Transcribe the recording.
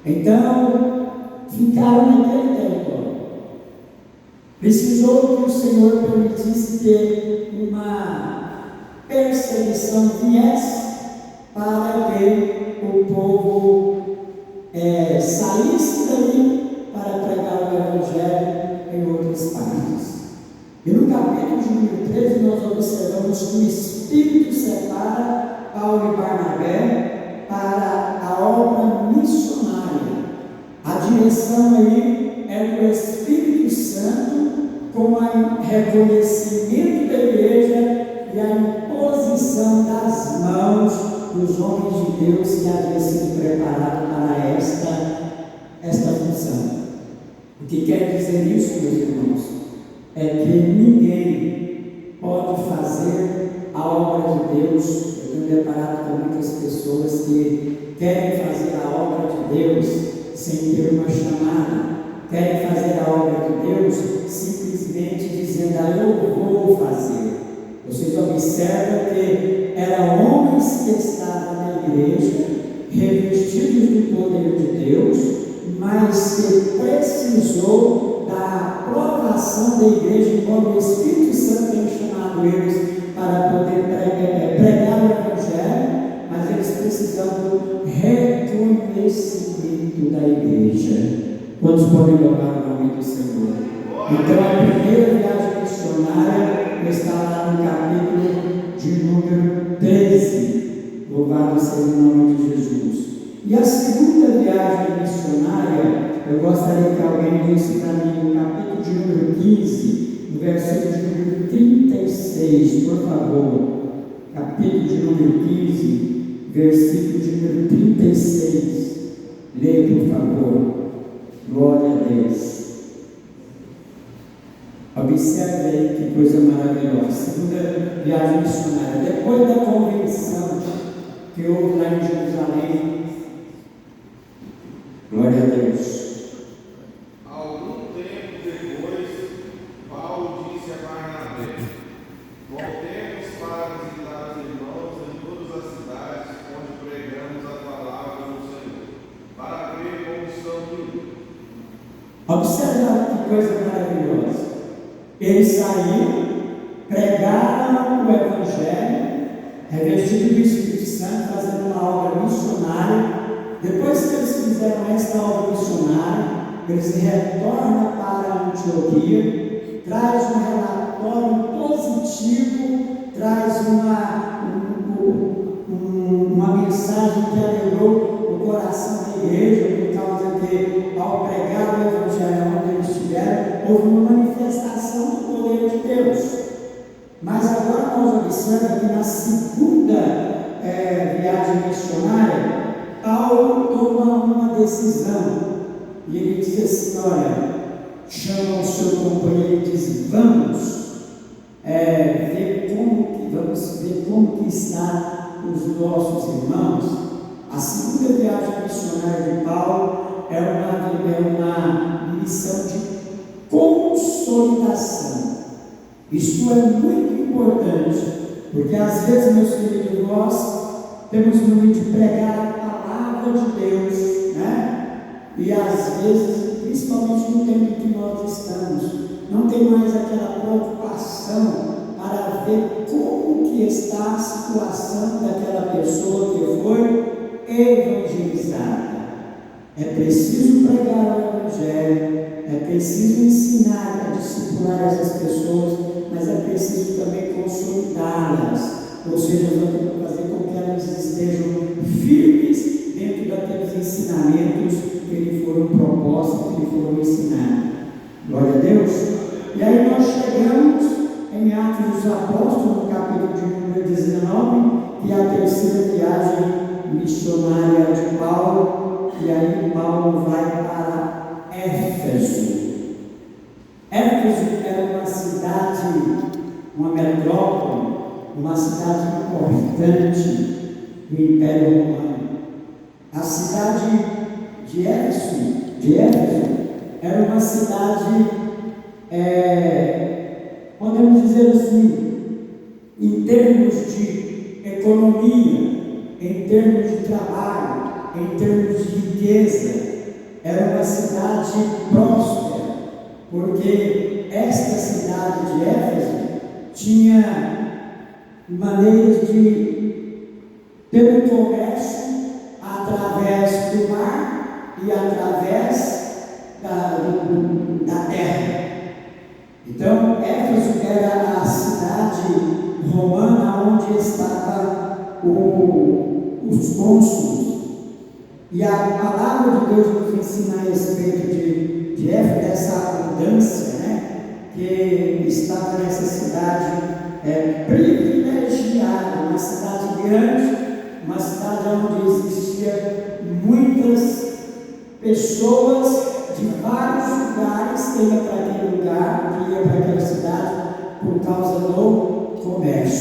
Então, ficaram naquele território. Precisou que o Senhor permitisse que uma perseguição viesse para que o povo saísse dali para pregar o Evangelho em outras partes. E no capítulo de número 13 nós observamos que o Espírito separa Paulo e Barnabé para a obra missionária. A direção aí é do Espírito Santo, com o reconhecimento da igreja e a imposição das mãos dos homens de Deus que haviam sido preparados para esta função. O que quer dizer isso, meus irmãos? É que ninguém pode fazer a obra de Deus. Eu tenho deparado com muitas pessoas que querem fazer a obra de Deus sem ter uma chamada, querem fazer a obra de Deus simplesmente dizendo: eu vou fazer. Vocês observam que eram homens que estavam na igreja, revestidos do poder de Deus, mas que precisou da aprovação da igreja, embora o Espírito Santo tenha chamado eles para poder pregar o Evangelho, mas eles precisavam do reconhecimento da igreja. Quantos podem louvar o nome do Senhor? Então a primeira viagem missionária está lá no capítulo de número 13. Louvado seja o nome de Jesus. E a segunda viagem missionária, eu gostaria que alguém lesse para mim no capítulo de número 15, no versículo de número 36, por favor. Capítulo de número 15, versículo de número 36. Leia, por favor. Glória a Deus. Observe aí que coisa maravilhosa. Segunda viagem missionária. Depois da convenção que houve lá em Jerusalém. Glória a Deus. Algum tempo depois, Paulo disse a Barnabé: voltemos para visitar os irmãos em todas as cidades onde pregamos a palavra do Senhor, para ver como estão indo. Observe que coisa maravilhosa. Eles saíram, pregaram o Evangelho, revestidos do Espírito Santo, fazendo uma obra missionária. Depois que eles fizeram esta obra missionária, eles retornam para Antioquia, traz um relatório positivo, traz uma mensagem que alegrou o coração da igreja, por causa que ao pregar o Evangelho onde eles estiveram, houve uma manifestação do poder de Deus. Mas agora nós observamos que na segunda viagem missionária, Paulo toma uma decisão e ele diz assim: olha, chama o seu companheiro e diz: vamos ver como que está os nossos irmãos. A segunda viagem missionária de Paulo é uma missão de consolidação. Isto é muito importante, porque às vezes, meus queridos, nós temos muito de pregar a palavra de Deus, né? E às vezes, principalmente no tempo que nós estamos, não tem mais aquela preocupação para ver como que está a situação daquela pessoa que foi evangelizada. É preciso pregar o Evangelho, é preciso ensinar a discipular essas pessoas, mas é preciso também consolidá-las, ou seja, fazer com que elas estejam firmes dentro daqueles ensinamentos que lhe foram propostos, que lhe foram ensinados. Glória a Deus. E aí nós chegamos em Atos dos Apóstolos, no capítulo de número 19, que é a terceira viagem missionária de Paulo, e aí Paulo vai para Éfeso. Éfeso era uma cidade, uma metrópole, uma cidade importante do Império Romano. A cidade de Éfeso era uma cidade, podemos dizer assim, em termos de economia, em termos de trabalho, em termos de riqueza, era uma cidade próspera, porque esta cidade de Éfeso tinha maneiras de ter um comércio através do mar e através da terra. Então, Éfeso era a cidade romana onde estavam os cônsules. E a palavra de Deus nos ensina a respeito de Éfeso, dessa abundância, né, que estava nessa cidade privilegiada, uma cidade grande, uma cidade onde existia muitas pessoas de vários lugares que iam para aquele lugar, que iam para aquela cidade por causa do comércio.